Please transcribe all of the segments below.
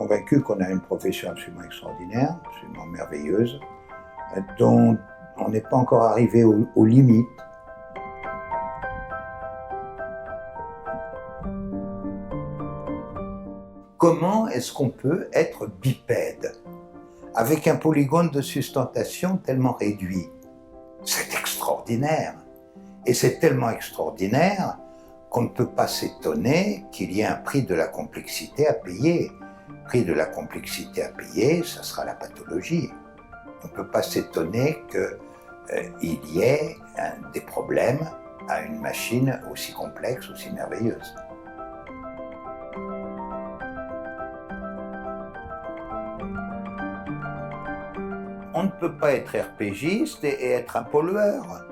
convaincu qu'on a une profession absolument extraordinaire, absolument merveilleuse, dont on n'est pas encore arrivé aux limites. Comment est-ce qu'on peut être bipède avec un polygone de sustentation tellement réduit? C'est extraordinaire. Et c'est tellement extraordinaire qu'on ne peut pas s'étonner qu'il y ait un prix de la complexité à payer. Le prix de la complexité à payer, ça sera la pathologie. On ne peut pas s'étonner qu'il y ait des problèmes à une machine aussi complexe, aussi merveilleuse. On ne peut pas être RPGiste et être un pollueur.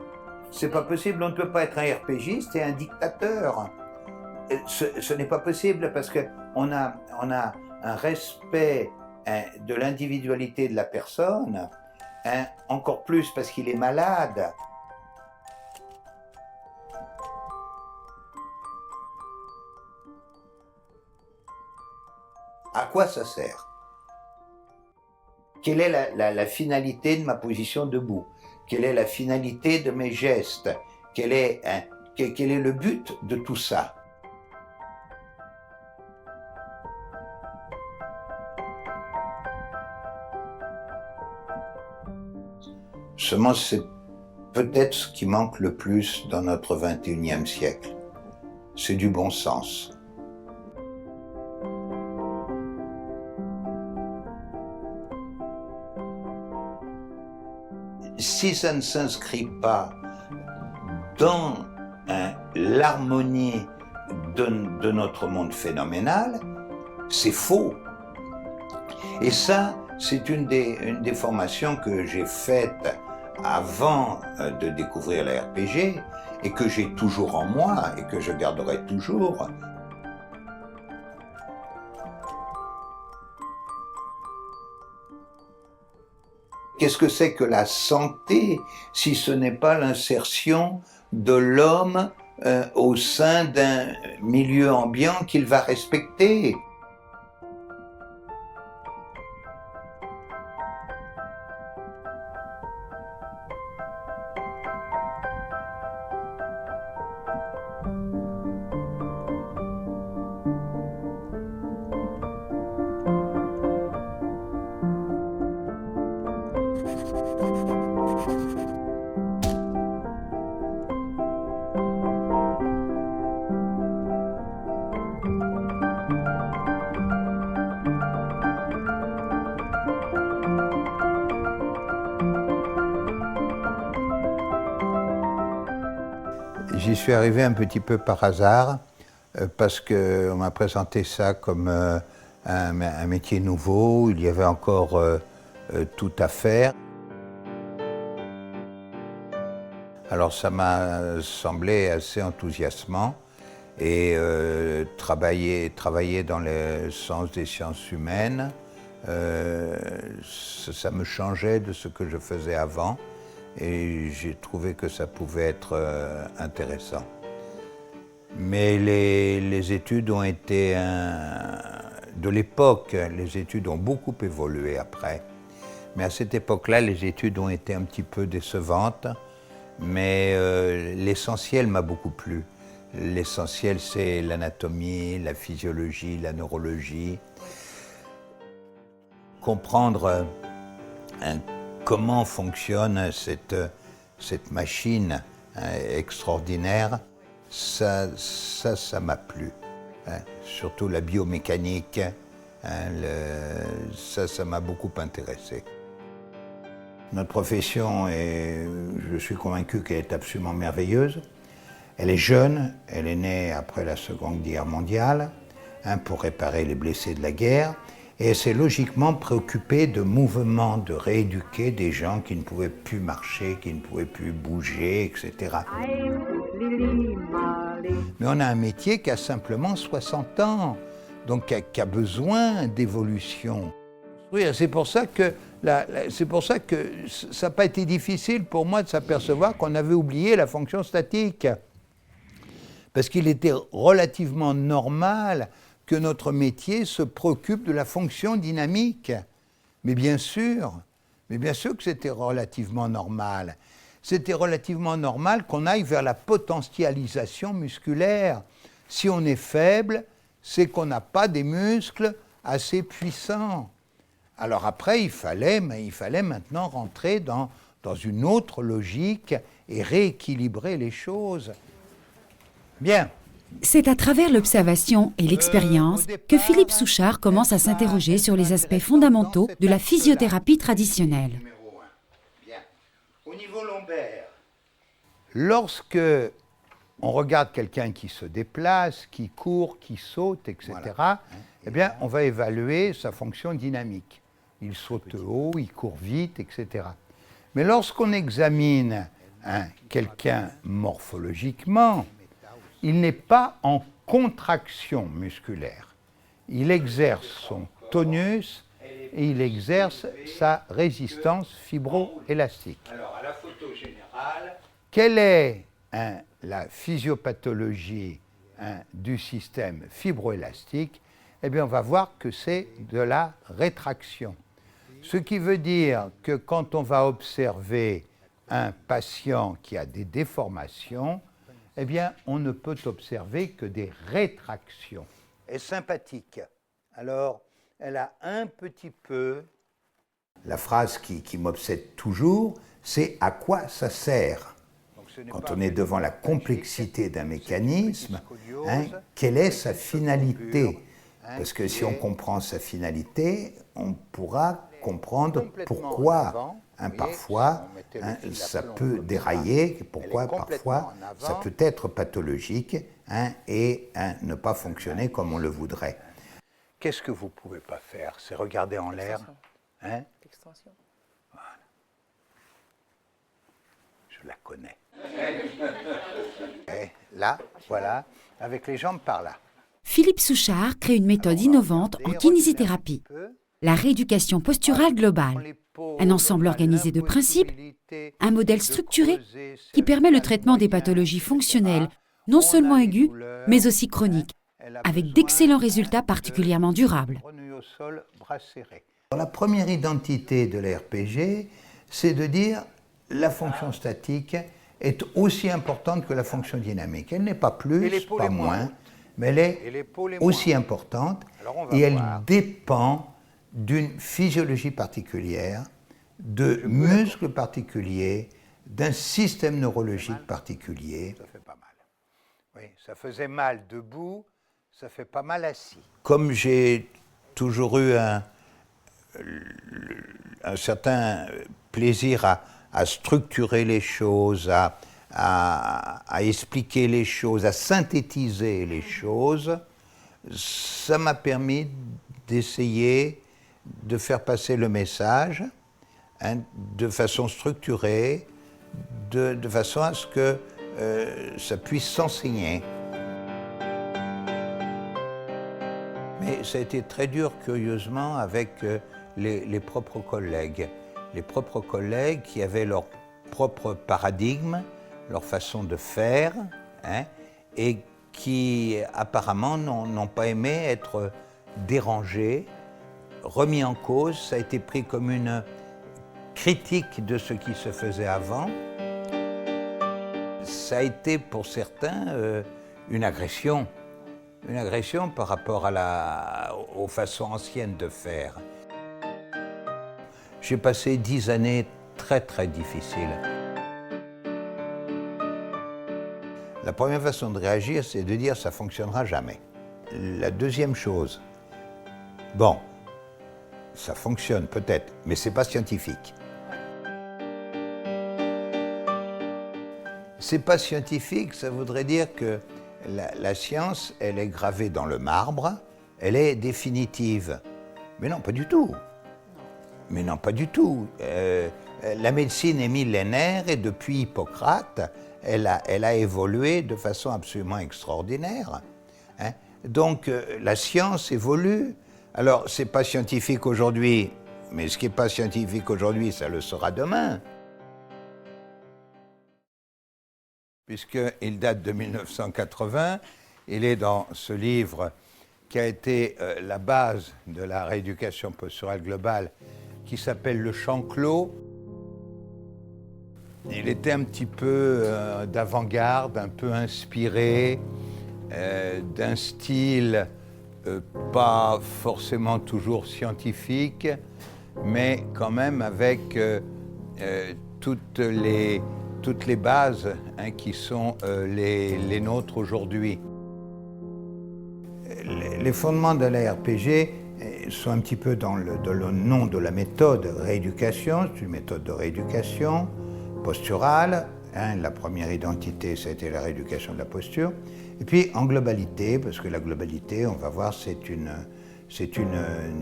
C'est pas possible, on ne peut pas être un RPGiste et un dictateur. Ce n'est pas possible parce qu'on a un respect de l'individualité de la personne, encore plus parce qu'il est malade. À quoi ça sert? Quelle est la finalité de ma position debout? Quelle est la finalité de mes gestes? Quel est le but de tout ça? Seulement, c'est peut-être ce qui manque le plus dans notre 21e siècle. C'est du bon sens. Si ça ne s'inscrit pas dans l'harmonie de notre monde phénoménal, c'est faux. Et ça, c'est une des formations que j'ai faites avant de découvrir la RPG et que j'ai toujours en moi et que je garderai toujours. Qu'est-ce que c'est que la santé si ce n'est pas l'insertion de l'homme au sein d'un milieu ambiant qu'il va respecter? J'y suis arrivé un petit peu par hasard, parce qu'on m'a présenté ça comme un métier nouveau, il y avait encore tout à faire. Alors ça m'a semblé assez enthousiasmant et travailler dans le sens des sciences humaines, ça me changeait de ce que je faisais avant. Et j'ai trouvé que ça pouvait être intéressant. Mais les études ont été de l'époque, les études ont beaucoup évolué après. Mais à cette époque-là, les études ont été un petit peu décevantes, mais l'essentiel m'a beaucoup plu. L'essentiel, c'est l'anatomie, la physiologie, la neurologie. Comprendre comment fonctionne cette machine extraordinaire, ça m'a plu. Surtout la biomécanique, ça m'a beaucoup intéressé. Notre profession, je suis convaincu qu'elle est absolument merveilleuse. Elle est jeune, elle est née après la Seconde Guerre mondiale, pour réparer les blessés de la guerre. Et elle s'est logiquement préoccupée de mouvements, de rééduquer des gens qui ne pouvaient plus marcher, qui ne pouvaient plus bouger, etc. Mais on a un métier qui a simplement 60 ans, donc qui a besoin d'évolution. Oui, c'est pour ça que ça n'a pas été difficile pour moi de s'apercevoir qu'on avait oublié la fonction statique. Parce qu'il était relativement normal que notre métier se préoccupe de la fonction dynamique. Mais bien sûr que c'était relativement normal. C'était relativement normal qu'on aille vers la potentialisation musculaire. Si on est faible, c'est qu'on n'a pas des muscles assez puissants. Alors après, il fallait maintenant rentrer dans une autre logique et rééquilibrer les choses. Bien. C'est à travers l'observation et l'expérience que Philippe Souchard commence à s'interroger sur les aspects fondamentaux de la physiothérapie traditionnelle. Bien. Au niveau lombaire, lorsque on regarde quelqu'un qui se déplace, qui court, qui saute, etc., eh bien, on va évaluer sa fonction dynamique. Il saute haut, il court vite, etc. Mais lorsqu'on examine quelqu'un morphologiquement, il n'est pas en contraction musculaire. Il exerce son tonus et il exerce sa résistance fibroélastique. Alors, à la photo générale, quelle est la physiopathologie du système fibroélastique? Eh bien, on va voir que c'est de la rétraction. Ce qui veut dire que quand on va observer un patient qui a des déformations, eh bien, on ne peut observer que des rétractions. Elle est sympathique. Alors, elle a un petit peu... La phrase qui m'obsède toujours, c'est « à quoi ça sert ?» Quand on est devant la complexité d'un mécanisme, quelle est sa finalité? Parce que si on comprend sa finalité, on pourra comprendre pourquoi parfois ça peut dérailler, pourquoi parfois ça peut être pathologique et ne pas fonctionner comme on le voudrait. Qu'est-ce que vous ne pouvez pas faire? C'est regarder en l'air. Extension. Voilà. Je la connais. Et là, voilà, avec les jambes par là. Philippe Souchard crée une méthode innovante en kinésithérapie, la rééducation posturale globale, un ensemble organisé de principes, un modèle structuré qui permet le traitement des pathologies fonctionnelles, non seulement aiguës, mais aussi chroniques, avec d'excellents résultats particulièrement durables. La première identité de l'RPG, c'est de dire la fonction statique est aussi importante que la fonction dynamique. Elle n'est pas plus, pas moins, mais elle est aussi importante et elle dépend d'une physiologie particulière, de muscles particuliers, d'un système neurologique particulier. Ça fait pas mal. Oui, ça faisait mal debout, ça fait pas mal assis. Comme j'ai toujours eu un certain plaisir à structurer les choses, à expliquer les choses, à synthétiser les choses, ça m'a permis d'essayer de faire passer le message de façon structurée, de façon à ce que ça puisse s'enseigner. Mais ça a été très dur, curieusement, avec les propres collègues. Les propres collègues qui avaient leur propre paradigme, leur façon de faire, et qui apparemment n'ont pas aimé être dérangés, remis en cause. Ça a été pris comme une critique de ce qui se faisait avant. Ça a été pour certains une agression par rapport aux façons anciennes de faire. J'ai passé 10 années très très difficiles. La première façon de réagir, c'est de dire « ça ne fonctionnera jamais ». La deuxième chose, bon, ça fonctionne peut-être, mais ce n'est pas scientifique. C'est pas scientifique, ça voudrait dire que la science, elle est gravée dans le marbre, elle est définitive. Mais non, pas du tout. Mais non, pas du tout. La médecine est millénaire et depuis Hippocrate, elle a évolué de façon absolument extraordinaire. Donc la science évolue. Alors, c'est pas scientifique aujourd'hui, mais ce qui n'est pas scientifique aujourd'hui, ça le sera demain. Puisqu'il date de 1980, il est dans ce livre qui a été la base de la rééducation posturale globale, qui s'appelle le champ clos. Il était un petit peu d'avant-garde, un peu inspiré d'un style pas forcément toujours scientifique, mais quand même avec toutes les bases qui sont les nôtres aujourd'hui. Les fondements de la RPG sont un petit peu dans le nom de la méthode rééducation. C'est une méthode de rééducation posturale. La première identité, c'était la rééducation de la posture. Et puis en globalité, parce que la globalité, on va voir, c'est une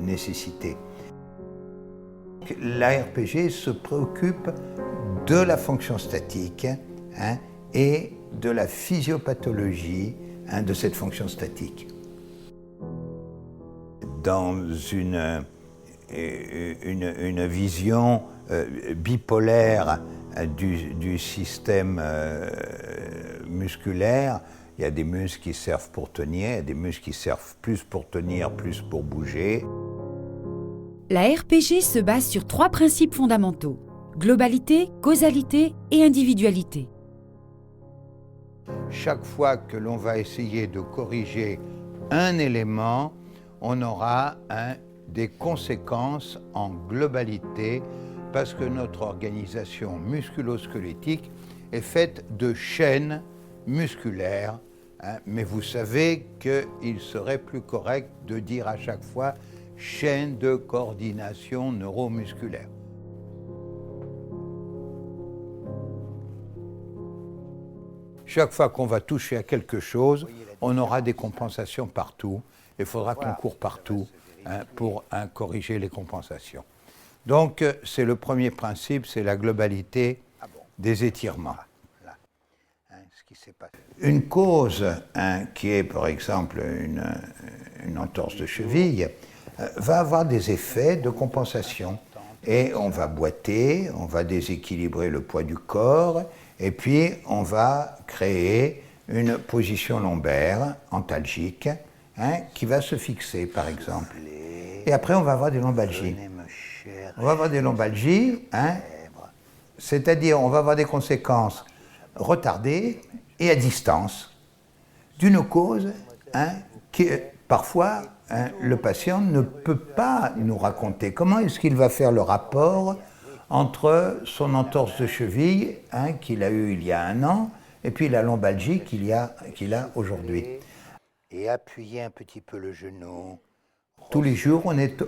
nécessité. La RPG se préoccupe de la fonction statique et de la physiopathologie de cette fonction statique. Dans une vision bipolaire du système musculaire, il y a des muscles qui servent pour tenir, il y a des muscles qui servent plus pour tenir, plus pour bouger. La RPG se base sur 3 principes fondamentaux: globalité, causalité et individualité. Chaque fois que l'on va essayer de corriger un élément, on aura des conséquences en globalité, parce que notre organisation musculo-squelettique est faite de chaînes musculaires, mais vous savez qu'il serait plus correct de dire à chaque fois chaîne de coordination neuromusculaire. Chaque fois qu'on va toucher à quelque chose, on aura des compensations partout. Il faudra qu'on court partout pour corriger les compensations. Donc, c'est le premier principe, c'est la globalité des étirements. Une cause qui est, par exemple, une entorse de cheville, va avoir des effets de compensation. Et on va boiter, on va déséquilibrer le poids du corps, et puis on va créer une position lombaire antalgique qui va se fixer, par exemple. Et après, on va avoir des lombalgies. On va avoir des lombalgies, c'est-à-dire on va avoir des conséquences retardées et à distance d'une cause qui, parfois, le patient ne peut pas nous raconter. Comment est-ce qu'il va faire le rapport entre son entorse de cheville qu'il a eu il y a 1 an et puis la lombalgie qu'il a aujourd'hui. Et appuyer un petit peu le genou. Tous les jours, on est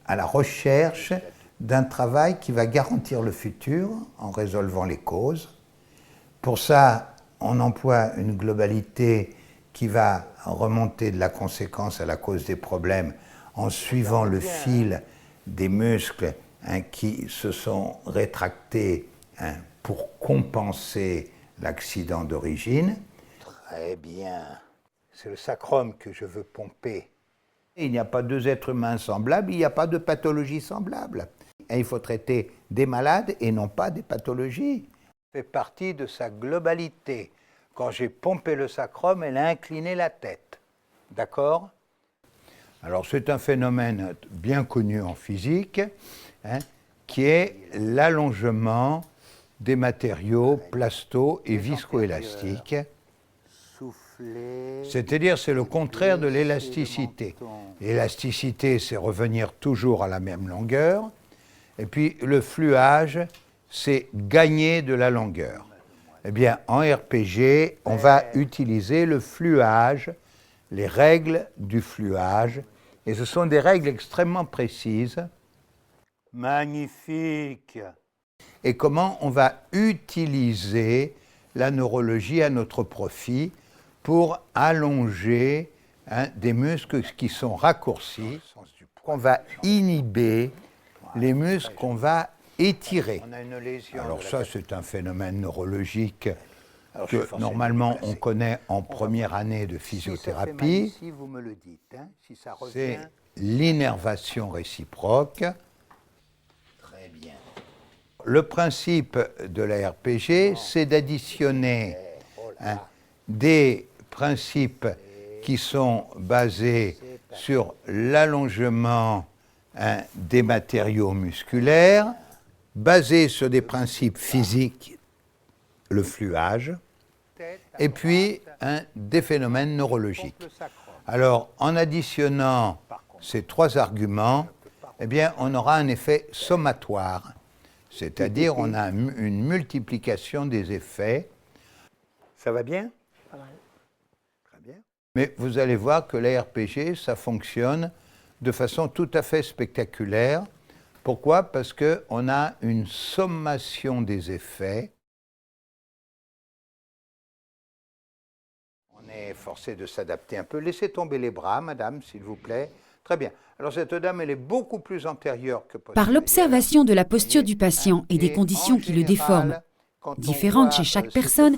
à la recherche d'un travail qui va garantir le futur en résolvant les causes. Pour ça, on emploie une globalité qui va remonter de la conséquence à la cause des problèmes en suivant le fil des muscles qui se sont rétractés pour compenser l'accident d'origine. Très bien. C'est le sacrum que je veux pomper. Il n'y a pas 2 êtres humains semblables, il n'y a pas de pathologie semblable. Et il faut traiter des malades et non pas des pathologies. Ça fait partie de sa globalité. Quand j'ai pompé le sacrum, elle a incliné la tête. D'accord? Alors c'est un phénomène bien connu en physique, qui est l'allongement des matériaux plasto- et viscoélastiques. C'est-à-dire, c'est le contraire de l'élasticité. L'élasticité, c'est revenir toujours à la même longueur. Et puis, le fluage, c'est gagner de la longueur. Eh bien, en RPG, on va utiliser le fluage, les règles du fluage. Et ce sont des règles extrêmement précises. Magnifique. Et comment on va utiliser la neurologie à notre profit pour allonger des muscles qui sont raccourcis, qu'on va inhiber les muscles qu'on va étirer. Alors ça, c'est un phénomène neurologique que normalement on connaît en première année de physiothérapie. C'est l'innervation réciproque. Très bien. Le principe de la RPG, c'est d'additionner des principes qui sont basés sur l'allongement des matériaux musculaires, basés sur des principes physiques, le fluage, et puis des phénomènes neurologiques. Alors, en additionnant ces trois arguments, eh bien, on aura un effet sommatoire, c'est-à-dire on a une multiplication des effets. Ça va bien? Très bien. Mais vous allez voir que la RPG, ça fonctionne de façon tout à fait spectaculaire. Pourquoi? Parce qu'on a une sommation des effets. On est forcé de s'adapter un peu. Laissez tomber les bras, madame, s'il vous plaît. Très bien. Alors cette dame, elle est beaucoup plus antérieure que postérieure. Par l'observation de la posture du patient et des conditions qui le déforment, différentes chez chaque personne,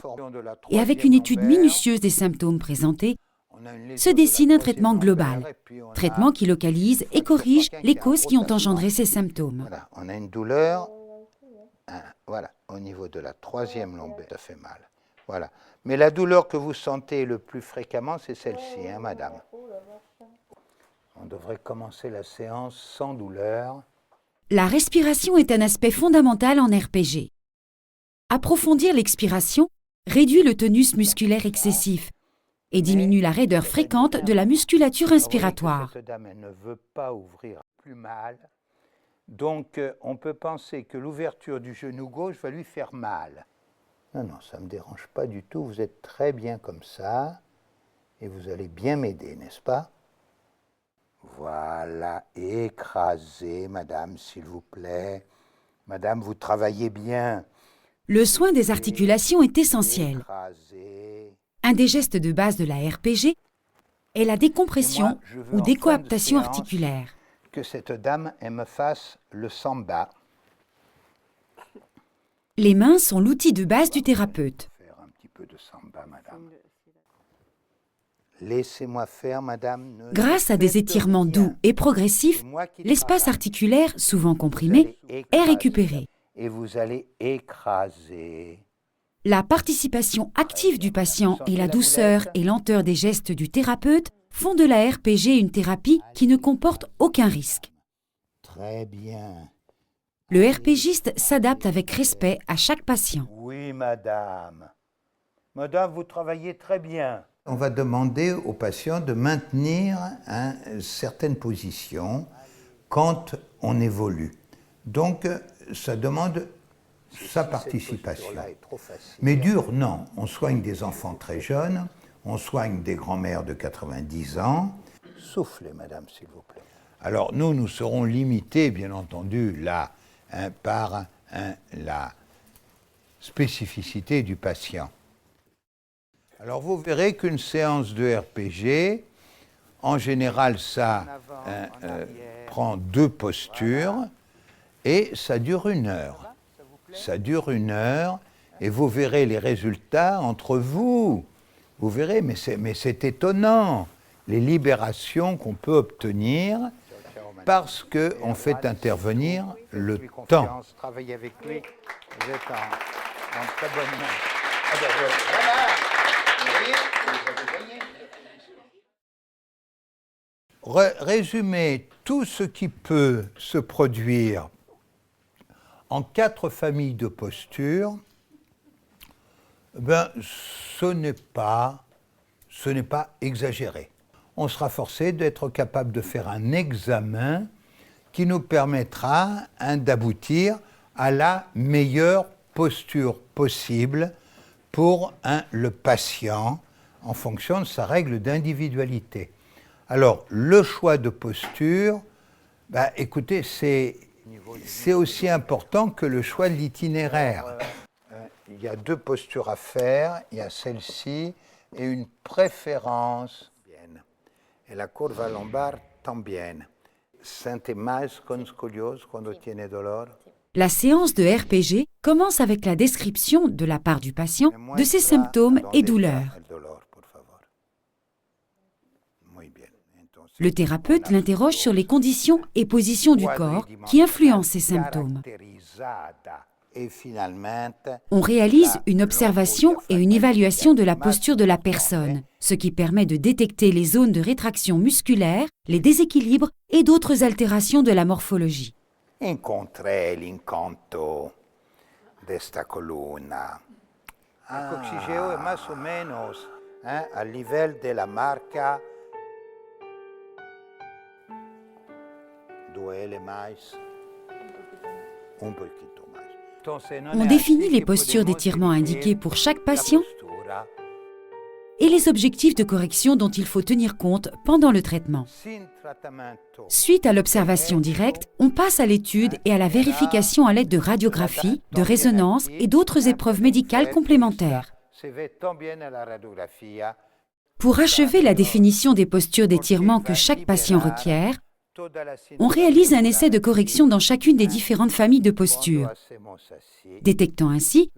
et avec une étude minutieuse des symptômes présentés, se dessine un traitement global, traitement qui localise et corrige les causes qui ont engendré ces symptômes. Voilà, on a une douleur, voilà, au niveau de la troisième lombaire, ça fait mal. Voilà. Mais la douleur que vous sentez le plus fréquemment, c'est celle-ci, hein, madame. On devrait commencer la séance sans douleur. La respiration est un aspect fondamental en RPG. Approfondir l'expiration réduit le tonus musculaire excessif et diminue la raideur fréquente de la musculature inspiratoire. Cette dame, elle ne veut pas ouvrir plus mal. Donc, on peut penser que l'ouverture du genou gauche va lui faire mal. Non, non, ça ne me dérange pas du tout. Vous êtes très bien comme ça. Et vous allez bien m'aider, n'est-ce pas? Voilà, écrasez, madame, s'il vous plaît. Madame, vous travaillez bien. Le soin des articulations est essentiel. Écrasez. Un des gestes de base de la RPG est la décompression ou décoaptation articulaire. Que cette dame, elle me fasse le samba. Les mains sont l'outil de base du thérapeute. Faire un petit peu de samba, madame. Laissez-moi faire, madame. Grâce à des étirements doux et progressifs, l'espace articulaire, souvent comprimé, est récupéré. Et vous allez écraser. La participation active du patient et la douceur et lenteur des gestes du thérapeute font de la RPG une thérapie qui ne comporte aucun risque. Très bien. Le RPGiste s'adapte avec respect à chaque patient. Oui, madame. Madame, vous travaillez très bien. On va demander au patient de maintenir certaines positions quand on évolue. Donc, ça demande sa participation. Mais dur, non. On soigne des enfants très jeunes, on soigne des grands-mères de 90 ans. Soufflez, madame, s'il vous plaît. Alors, nous serons limités, bien entendu, là, par la spécificité du patient. Alors, vous verrez qu'une séance de RPG, en général, ça prend 2 postures et ça dure 1 heure. Ça dure 1 heure et vous verrez les résultats entre vous. Vous verrez, mais c'est étonnant, les libérations qu'on peut obtenir parce qu'on fait intervenir le temps. Travaillez avec lui, vous êtes en très bonne main. Ah ben voilà. Résumer tout ce qui peut se produire en 4 familles de postures, ben, ce n'est pas exagéré. On sera forcé d'être capable de faire un examen qui nous permettra d'aboutir à la meilleure posture possible pour le patient en fonction de sa règle d'individualité. Alors, le choix de posture, bah, écoutez, c'est aussi important que le choix de l'itinéraire. Il y a 2 postures à faire, il y a celle-ci et une préférence. Et la curva lombar también. Siente más con scoliose cuando tiene dolor? La séance de RPG commence avec la description de la part du patient de ses symptômes et douleurs. Le thérapeute l'interroge sur les conditions et positions du corps qui influencent ces symptômes. On réalise une observation et une évaluation de la posture de la personne, ce qui permet de détecter les zones de rétraction musculaire, les déséquilibres et d'autres altérations de la morphologie. Encontré l'incanto d'esta colonna. El coxigeo es más o menos al nivel de la marca. Duele más. Un poquito más. On définit les postures d'étirement indiquées pour chaque patient et les objectifs de correction dont il faut tenir compte pendant le traitement. Suite à l'observation directe, on passe à l'étude et à la vérification à l'aide de radiographie, de résonance et d'autres épreuves médicales complémentaires. Pour achever la définition des postures d'étirement que chaque patient requiert, on réalise un essai de correction dans chacune des différentes familles de postures, détectant ainsi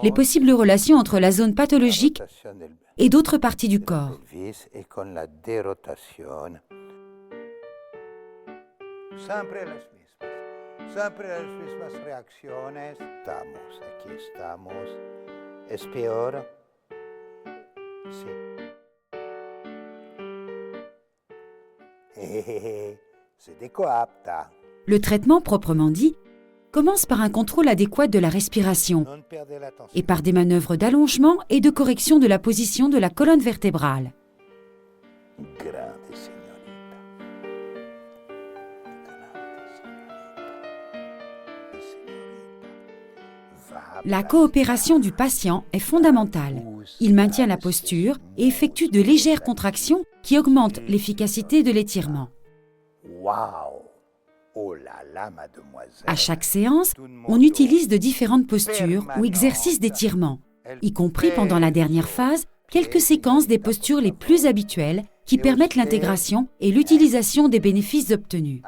les possibles relations entre la zone pathologique et d'autres parties du corps. Le traitement proprement dit commence par un contrôle adéquat de la respiration et par des manœuvres d'allongement et de correction de la position de la colonne vertébrale. La coopération du patient est fondamentale. Il maintient la posture et effectue de légères contractions qui augmentent l'efficacité de l'étirement. À chaque séance, on utilise de différentes postures ou exercices d'étirement, y compris pendant la dernière phase, quelques séquences des postures les plus habituelles qui permettent l'intégration et l'utilisation des bénéfices obtenus.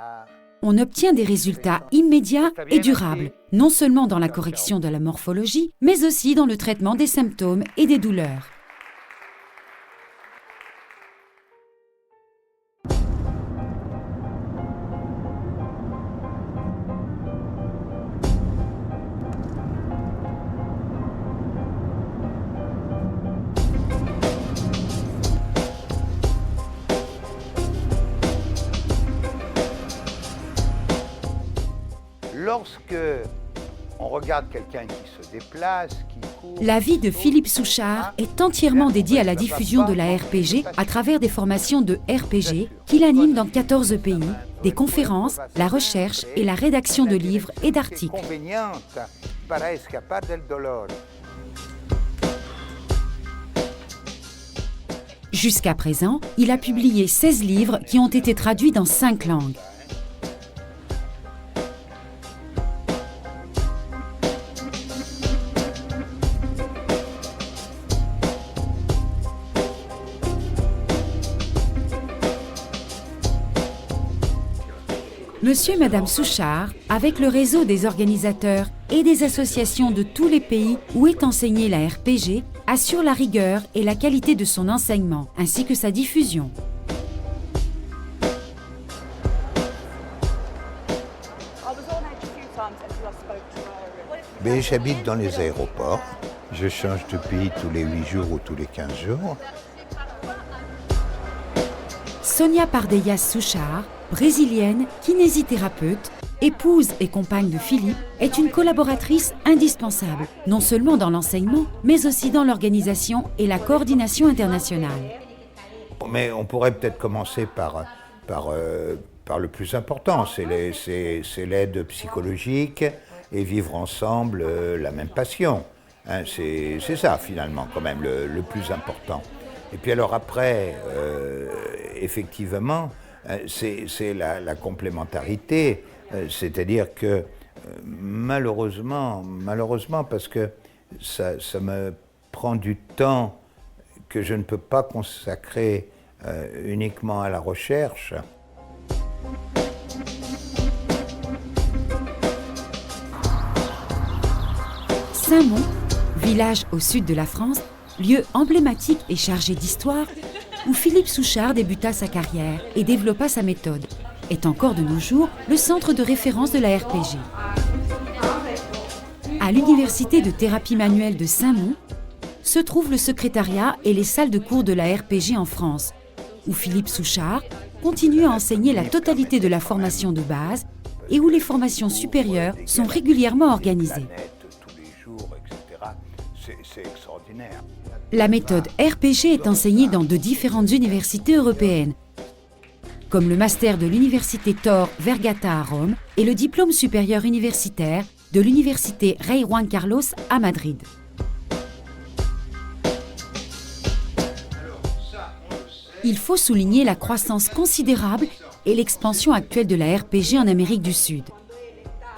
On obtient des résultats immédiats et durables, non seulement dans la correction de la morphologie, mais aussi dans le traitement des symptômes et des douleurs. Lorsque on regarde quelqu'un qui se déplace, qui court... La vie de Philippe Souchard est entièrement dédiée à la diffusion de la RPG à travers des formations de RPG qu'il anime dans 14 pays, des conférences, la recherche et la rédaction de livres et d'articles. Jusqu'à présent, il a publié 16 livres qui ont été traduits dans 5 langues. Monsieur et Madame Souchard, avec le réseau des organisateurs et des associations de tous les pays où est enseignée la RPG, assure la rigueur et la qualité de son enseignement, ainsi que sa diffusion. Mais j'habite dans les aéroports. Je change de pays tous les 8 jours ou tous les 15 jours. Sonia Pardeyas Souchard, brésilienne, kinésithérapeute, épouse et compagne de Philippe, est une collaboratrice indispensable, non seulement dans l'enseignement, mais aussi dans l'organisation et la coordination internationale. Mais on pourrait peut-être commencer par le plus important, c'est l'aide psychologique et vivre ensemble la même passion. Hein, c'est ça finalement quand même le plus important. Et puis alors après, effectivement, c'est la complémentarité, c'est-à-dire que malheureusement, parce que ça me prend du temps que je ne peux pas consacrer uniquement à la recherche. Saint-Mond, village au sud de la France, lieu emblématique et chargé d'histoire, où Philippe Souchard débuta sa carrière et développa sa méthode, est encore de nos jours le centre de référence de la RPG. à l'Université de thérapie manuelle de Saint-Mond, se trouvent le secrétariat et les salles de cours de la RPG en France, où Philippe Souchard continue à enseigner la totalité de la formation de base et où les formations supérieures sont régulièrement organisées. C'est extraordinaire. La méthode RPG est enseignée dans de différentes universités européennes, comme le master de l'université Tor Vergata à Rome et le diplôme supérieur universitaire de l'université Rey Juan Carlos à Madrid. Il faut souligner la croissance considérable et l'expansion actuelle de la RPG en Amérique du Sud.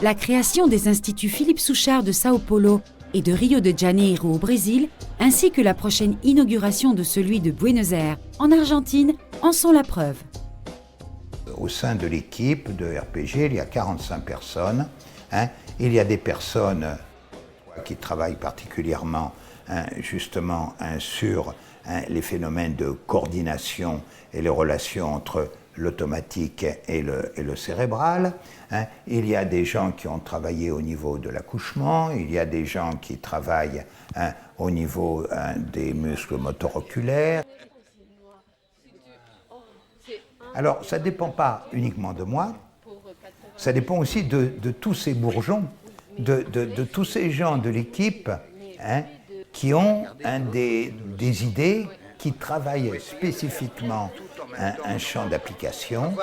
La création des instituts Philippe Souchard de Sao Paulo et de Rio de Janeiro au Brésil, ainsi que la prochaine inauguration de celui de Buenos Aires en Argentine, en sont la preuve. Au sein de l'équipe de RPG, il y a 45 personnes. Il y a des personnes qui travaillent particulièrement justement sur les phénomènes de coordination et les relations entre l'automatique et le cérébral. Il y a des gens qui ont travaillé au niveau de l'accouchement, il y a des gens qui travaillent au niveau des muscles motoroculaires. Alors, ça ne dépend pas uniquement de moi, ça dépend aussi de tous ces bourgeons, de tous ces gens de l'équipe qui ont des idées, qui travaillent spécifiquement un champ d'application.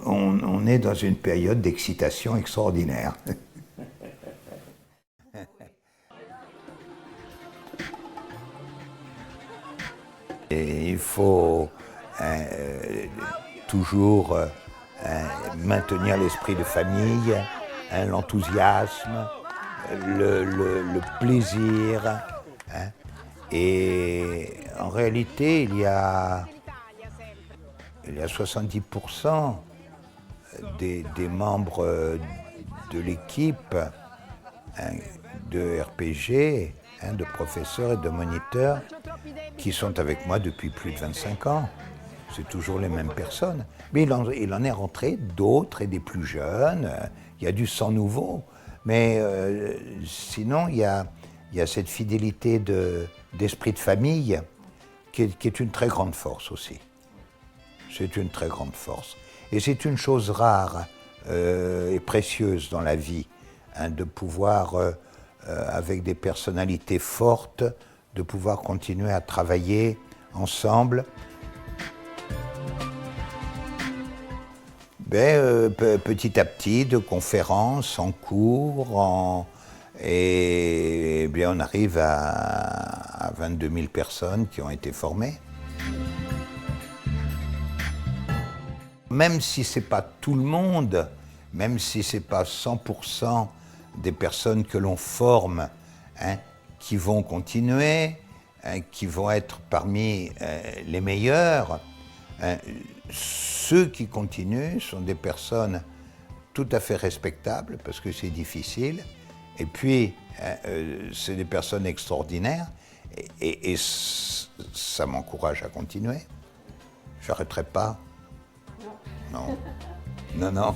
On est dans une période d'excitation extraordinaire. Et il faut toujours maintenir l'esprit de famille, l'enthousiasme, le plaisir. Et en réalité, il y a 70% des membres de l'équipe de RPG, de professeurs et de moniteurs, qui sont avec moi depuis plus de 25 ans. C'est toujours les mêmes personnes. Mais il en est rentré d'autres et des plus jeunes. Il y a du sang nouveau. Mais sinon, il y a cette fidélité d'esprit de famille qui est une très grande force aussi. C'est une très grande force. Et c'est une chose rare et précieuse dans la vie, de pouvoir, avec des personnalités fortes, de pouvoir continuer à travailler ensemble. Petit à petit, de conférences en cours, et on arrive à 22 000 personnes qui ont été formées. Même si ce n'est pas tout le monde, même si ce n'est pas 100% des personnes que l'on forme qui vont continuer, qui vont être parmi les meilleurs, ceux qui continuent sont des personnes tout à fait respectables parce que c'est difficile. Et puis, c'est des personnes extraordinaires et ça m'encourage à continuer. Je n'arrêterai pas. Non. Non, non.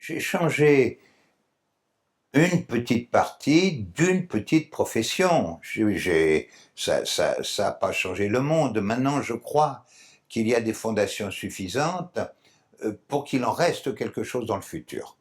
j'ai changé une petite partie d'une petite profession. Ça n'a pas changé le monde. Maintenant, je crois qu'il y a des fondations suffisantes pour qu'il en reste quelque chose dans le futur.